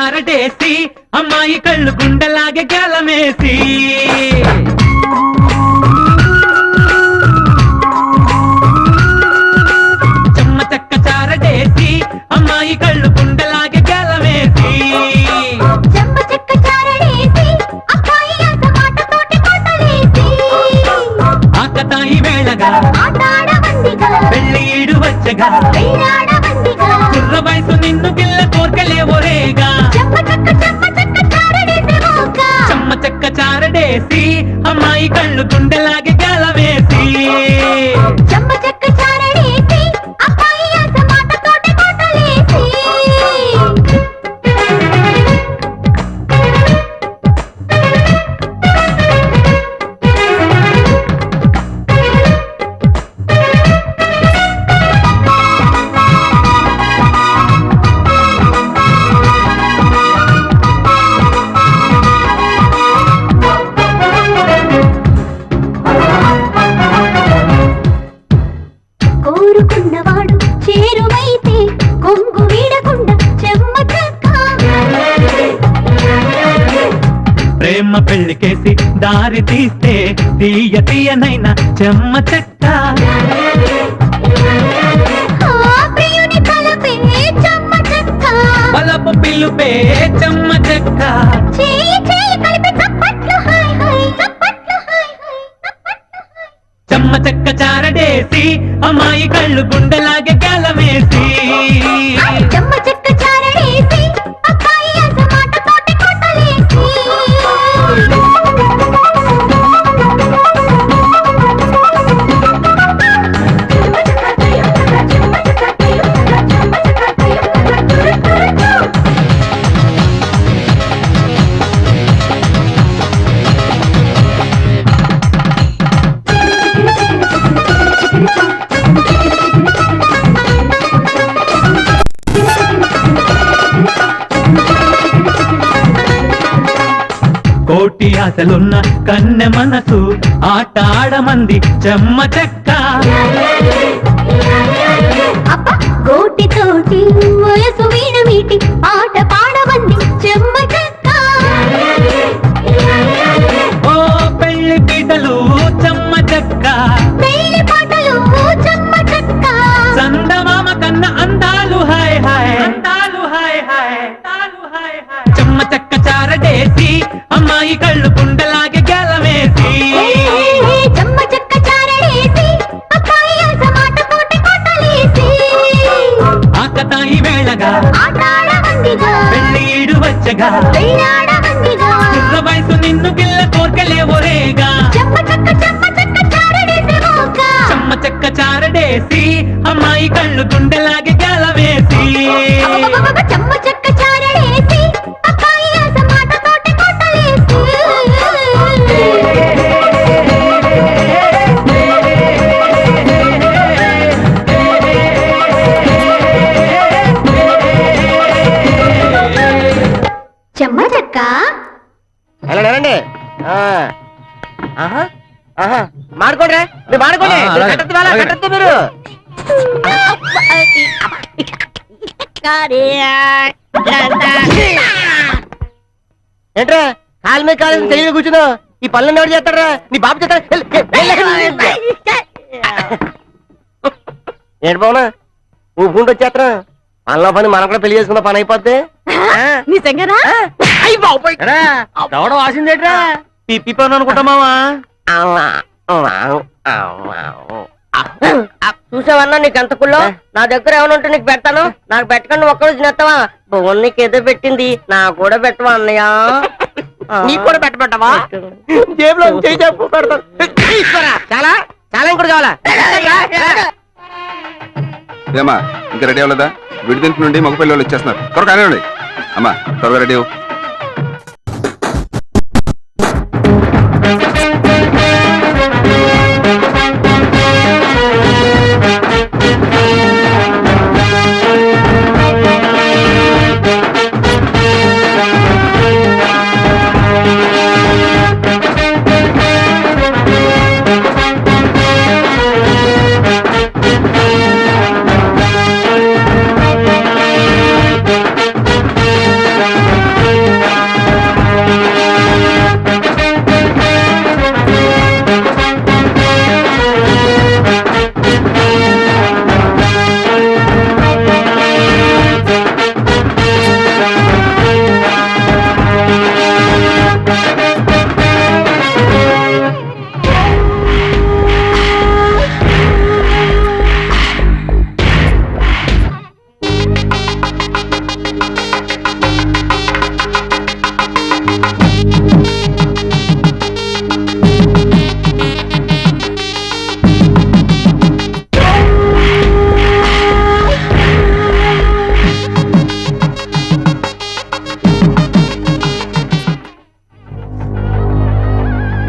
చారడేసి అమ్మాయి కళ్ళు గుండెలాగే గేలమేసి చెమ్మ చెక్క చారడేసి అమ్మాయి కళ్ళు గుండెలాగే గేలమేసి చెమ్మ చెక్క చారడేసి అబ్బాయి ఆటతోటి కొట్టలేసి ఆకతాయి వేళగా ఆటాడవందిగా పెళ్లి ఈడు వచ్చగా పెళ్ళాడవందిగా కుర్ర వయసు నిన్ను గిల్ల కోర్కెలేవోరేగా చెమ్మ చెక్క చారడేసి మోక చెమ్మ చెక్క చారడేసి అమ్మాయి కళ్ళు గుండెలాగే గేలమేసి చెమ్మ చెక్క చారడేసి అబ్బాయి ఆటతోటి కొట్టలేసి కోరుకున్నవాడు చేరువైతే కొంగు వీడకుండా చెమ్మ చెక్క ప్రేమ పెళ్లికేసి దారి తీస్తే తీయ తీయనైనా చెమ్మ చెక్క ప్రియుని తలపే చెమ్మ చెక్క బలపు పిలుపే చెమ్మ చెక్క చేయి చేయి కలిపి చప్పట్లు హాయ్ హాయ్ చప్పట్లు హాయ్ హాయ్ చప్పట్లు హాయ్ చెమ్మ చెక్క చారడేసి అమ్మాయి కళ్ళు గుండెలాగే గేలమేసి చెమ్మ చెక్క చారడేసి అబ్బాయి ఆటతోటి కొట్టలేసి కోటి ఆశలున్న కన్నె మనసు ఆట ఆడమంది చెమ్మ చెక్క అబ్బ గోటితోటి వయసు వీణమీటి పాట పాడవంది చెమ్మ చెక్క ఓ పెళ్లి పీటలు చెమ్మ చెక్క పెళ్లి పాటలు చెమ్మ చెక్క చందమామ కన్న అందాలు హాయ్ హాయ్ అందాలు హాయ్ హాయ్ అందాలు హాయ్ హాయ్ చెమ్మ చెక్క చారడేసి అమ్మాయి కళ్ళు గుండెలాగే గేలమేసి చెమ్మ చెక్క చారడేసి అబ్బాయి ఆటతోటి కొట్టలేసి ఆకతాయి వేళగా ఆటాడవందిగా పెళ్లి ఈడు వచ్చగా పెళ్ళాడవందిగా కుర్ర వయసు నిన్ను గిల్ల కోర్కెలేవోరేగా చెమ్మ చెక్క చారడేసి మోక చెమ్మ చెక్క చారడేసి అమ్మాయి కళ్ళు గుండెలాగే గేలమేసి అబ్బబ్బబ్బ చెమ్మ చెక్క చారడేసి అబ్బాయి ఆటతోటి కొట్టలేసి చెమ్మ చెక్క వెళ్ళండి మాడుకోండి మీరు మాడుకోండి కట్టద్దు మీరు ఏంట్రా కాలు మీద కాలు తెలియదు కూర్చున్నావు ఈ పనులు ఎవరు చేస్తారా నీ బాబు చేస్తాడు ఏంటి బావునా ఊపుకుంటూ వచ్చేస్తారా పనిలో పని మనం కూడా పెళ్లి చేసుకున్న పని అయిపోద్ది నిజంగానా ఎవడో వాసిందేట్రా పిప్పి పని అనుకుంటామావా చూసావన్నా నీకు ఎంత కుల్లో నా దగ్గర ఏమైనా ఉంటే నీకు పెడతాను నాకు పెట్టకుండా ఒక్కరోజు తినేస్తావా భువన్ నీకు ఏదో పెట్టింది నాకు కూడా పెట్టవా అన్నయ్య నీకు కూడా పెట్టమంటావా జేబులో చాలా చాలా ఇంకోటి కావాలా ఏమా ఇంకా రెడీ అవ్వలేదా విడిదింపు నుండి మగ పిల్లలు వచ్చేస్తున్నారు త్వరగా కానివ్వండి అమ్మా త్వరగా రెడీ అవ్వు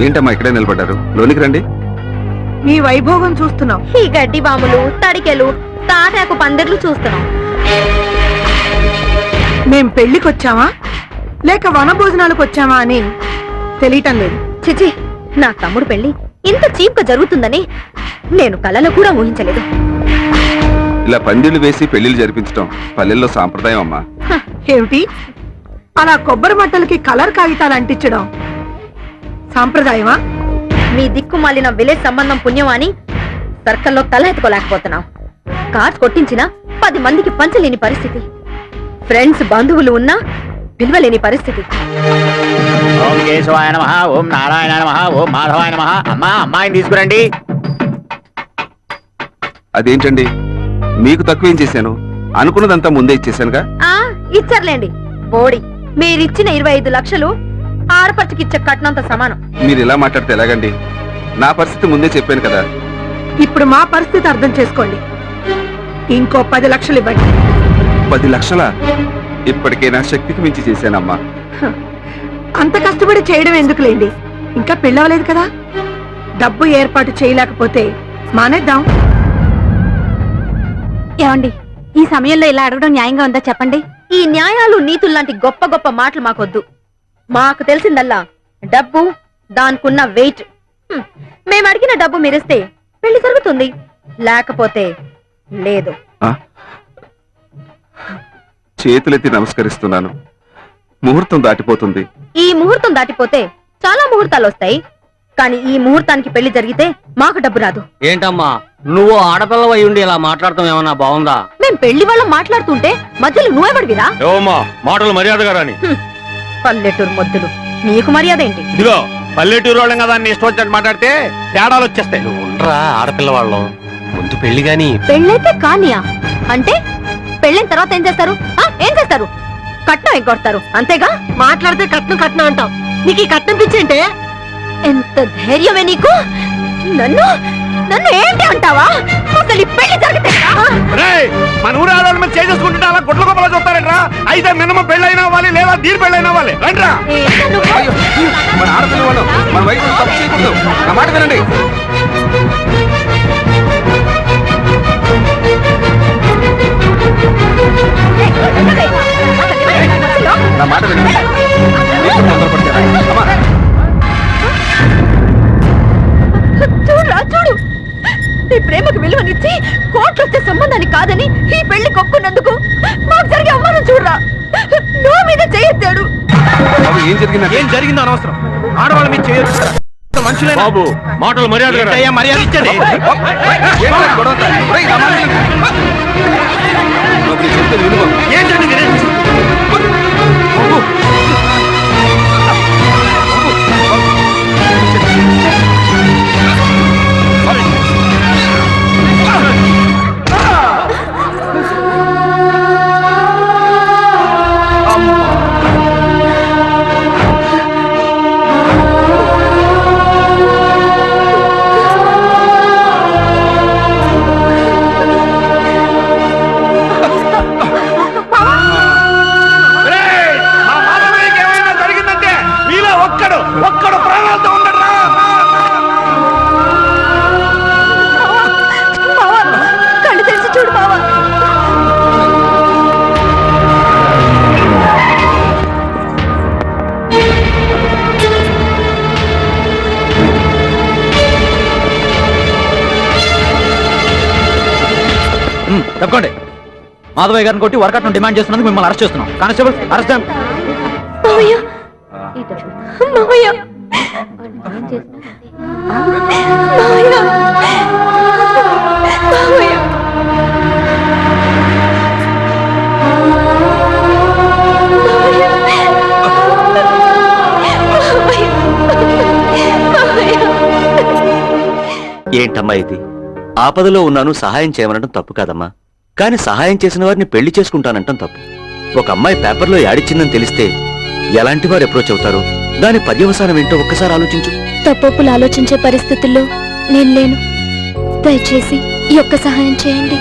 ఏంటమ్మా ఇక్కడే నిలబడ్డారు? లోనికి రండి. మీ వైభోగం చూస్తున్నాం. ఈ గడ్డి బాములు, తడికెలు, తాటాకు పందిర్లు చూస్తున్నాం. మేం పెళ్లికొచ్చామా లేక వనభోజనాలకు వచ్చామా అని తెలియటం లేదు. చిచి, నా తమ్ముడు పెళ్లి ఇంత చీప్ గా జరుగుతుందని నేను కలలో కూడా ఊహించలేదు. ఇలా పందిళ్లు వేసి పెళ్లిళ్ళు జరిపించడం పల్లెల్లో సాంప్రదాయం అమ్మా. ఏమిటి అలా కొబ్బరి మట్టలకి కలర్ కాగితాలు అంటించడం సాంప్రదాయమా? మీ దిక్కు మాలిన విలేజ్ సంబంధం పుణ్యం అని సర్కల్లో తల ఎత్తుకోలేకపోతున్నాం. కార్డ్స్ కొట్టించినా 10 మందికి పంచలేని పరిస్థితి. ఫ్రెండ్స్ బంధువులు ఉన్నా పిలవలేని పరిస్థితి. ఓం కేశవాయ నమః, ఓం నారాయణ నమః, ఓం మాధవాయ నమః. అమ్మా, అమ్మాయిని తీసుకురండి. అదేంటండి, మీకు తక్కువేం చేశాను? అనుకున్నదంతా ముందే ఇచ్చేసానుగా. ఇచ్చర్లేండి బోడి. మీరిచ్చిన 25 లక్షలు ఆడపడుచుకిచ్చే కట్నంత సమానం. మీరు ఇలా మాట్లాడితే ఎలాగండి? నా పరిస్థితి ముందే చెప్పాను కదా. ఇప్పుడు మా పరిస్థితి అర్థం చేసుకోండి. ఇంకో 10 లక్షలు ఇవ్వండి. 10 లక్షలా? ఇప్పటికే నా శక్తికి మించి చేశానమ్మా. అంత కష్టపడి చేయడం ఎందుకులేండి, ఇంకా పెళ్ళవలేదు కదా. డబ్బు ఏర్పాటు చేయలేకపోతే మానేద్దాం. ఏమండి, ఈ సమయంలో ఇలా అడగడం న్యాయంగా ఉందా చెప్పండి? ఈ న్యాయాలు నీతుల్లాంటి గొప్ప గొప్ప మాటలు మాకొద్దు. మాకు తెలిసిందల్లా డబ్బు, దానికున్న వెయిట్. మేము అడిగిన డబ్బు మీరిస్తే పెళ్లి జరుగుతుంది, లేకపోతే లేదు. చేతులెత్తి నమస్కరిస్తున్నాను. ముహూర్తం దాటిపోతుంది. ఈ ముహూర్తం దాటిపోతే చాలా ముహూర్తాలు వస్తాయి, కానీ ఈ ముహూర్తానికి పెళ్లి జరిగితే మాకు డబ్బు రాదు. ఏంటమ్మా నువ్వు ఆడపిల్లవ ఉండి ఇలా మాట్లాడటం ఏమన్నా బాగుందా? మేం పెళ్లి వాళ్ళం మాట్లాడుతుంటే మధ్యలో నువ్వెవడివిరా? ఏమమ్మా మాటలు మర్యాదగా రాని. పల్లెటూరు మొద్దులు, నీకు మర్యాద ఏంటి? ఇదిగో పల్లెటూరు వాళ్ళం కదా అని ఇష్టం వచ్చినట్టు మాట్లాడితే తేడాలు వచ్చేస్తాయి. నువ్వు ఉండరా ఆడపిల్ల వాళ్ళం, ముందు పెళ్లి గాని. పెళ్ళైతే కానియా అంటే పెళ్ళైన తర్వాత ఏం చేస్తారు? ఏం చేస్తారు? కట్నం ఎగ్గొడతారు అంతేగా. మాట్లాడితే కట్నం కట్నం అంటావు. నీకు ఈ కట్నం పిచ్చేంటే? ఎంత ధైర్యమే నీకు? నన్ను నన్ను ఏంటి అంటావా? అసలు ఈ పెళ్లి జరిగితే మన ఊరు ఆడవాళ్ళ మీద చేసుకుంటుంటే అలా గుడ్ల గొప్పలా చూస్తారంట్రా. అయితే మినిమం పెళ్ళైనా అవ్వాలి, లేదా దీని పెళ్ళైనా అవ్వాలి. రండ్రా. అయ్యో, మన ఆడపిల్ల వాళ్ళం, మన వైపు తప్పు చేయకూడదు. నా మాట వినండి. నా మాట వినండి. మీకు తొందరపడతారా? అమ్మా, చూడురా చూడు, నీ ప్రేమకు విలువనిచ్చి కోట్లు వచ్చే సంబంధాన్ని కాదని ఈ పెళ్లి కొక్కున్నందుకు మాకు జరిగే అవమానం చూడరా. నువ్వు మీద చేయొద్దాడు. బాబు, ఏం జరిగిందంటే? ఏం జరిగిందో అనవసరం. ఆడవాళ్ళ మీద చేయొచ్చు. మనుషులే బాబు, మాటలు మర్యాద మర్యాద ఇచ్చండి. ఏంటి గొడవ అంతా? ఒరేయ్, నా మాట వినండి. బాబు, నేను చెప్తే విను బాబు. ఏం జరిగింది? బాబు. ఒక్కడు ప్రాణాలతో ఉండరా. కళ్ళు తెరిచి చూడు బావా. తప్పకోండి. మాధవయ్య గారిని కొట్టి వర్కౌట్ డిమాండ్ చేస్తున్నందుకు మిమ్మల్ని అరెస్ట్ చేస్తున్నాం. Constable arrest. మావయ్య మావయ్య మావయ్య మావయ్య. ఏంటమ్మా ఇది? ఆపదలో ఉన్నాను, సహాయం చేయమనడం తప్పు కాదమ్మా. కానీ సహాయం చేసిన వారిని పెళ్లి చేసుకుంటానంటాం తప్పు. ఒక అమ్మాయి పేపర్లో యాడిచ్చిందని తెలిస్తే ఎలాంటి వారు అప్రోచ్ అవుతారో, దాని పర్యవసానం ఏంటో ఒక్కసారి ఆలోచించు. తప్పులు ఆలోచించే పరిస్థితుల్లో నేను లేను. దయచేసి ఈ ఒక్క సహాయం చేయండి.